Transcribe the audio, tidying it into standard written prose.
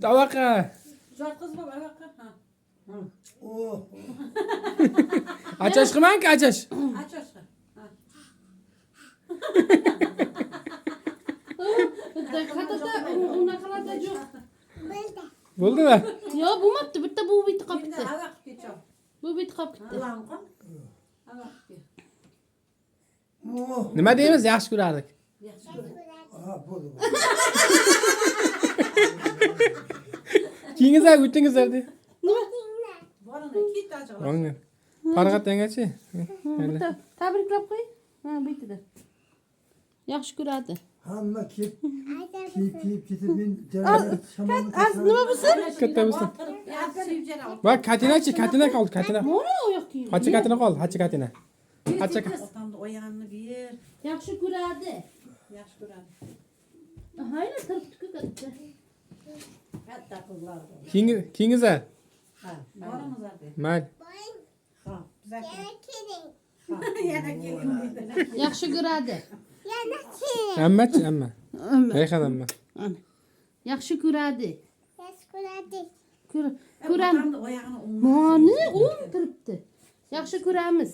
Avaqa. Zo'r qiz bo'lib avaqa. Ha. Oh. Achash qilmang-ki, achash. Achoshqa. Ha. Qatata unaqalarda yo'q. Bo'ldimi? Yo'q, bo'lmabdi. Bitta bu bitta qolib Endi ketdi. avaq ketdi. Bu bitta qolib ketdi. Lanqon. Avaq ketdi. Oh. Nima deymiz? Yaxshi ko'rardik. Yaxshi ko'radi. Ha, bo'ldi. Kiyingizlar, o'tingizlar de. Borini kit ajrab. Bo'lgan. Farg'atangachi. Bitta tabriklab qo'y. Ha, bitta. Yaxshi ko'radi. Hamma kiyib ketib men jaralar shamolni Nima bo'lsin? Katta bo'lsin. Yaxshi suyib Va katinachi, katina qoldi, katina. Mana oyoq kiyim. Hacha katina qoldi, hacha katina. Hacha katina. Otamni oyog'ini ber. Yaxshi ko'radi. Yaxshi ko'radi. Hayna turibdi-ku katta. Katta qizlar. Kiyingizlar. Ha, borimiz ardi. Mayli. Ha, bizlar. Yana keling dedi. Yaxshi ko'radi. Ammachi, amma. Rayhan amma. Yaxshi ko'radi. Ko'ram. Otamni oyog'ini o'ng. Mani o'ng turibdi. Yaxshi ko'ramiz.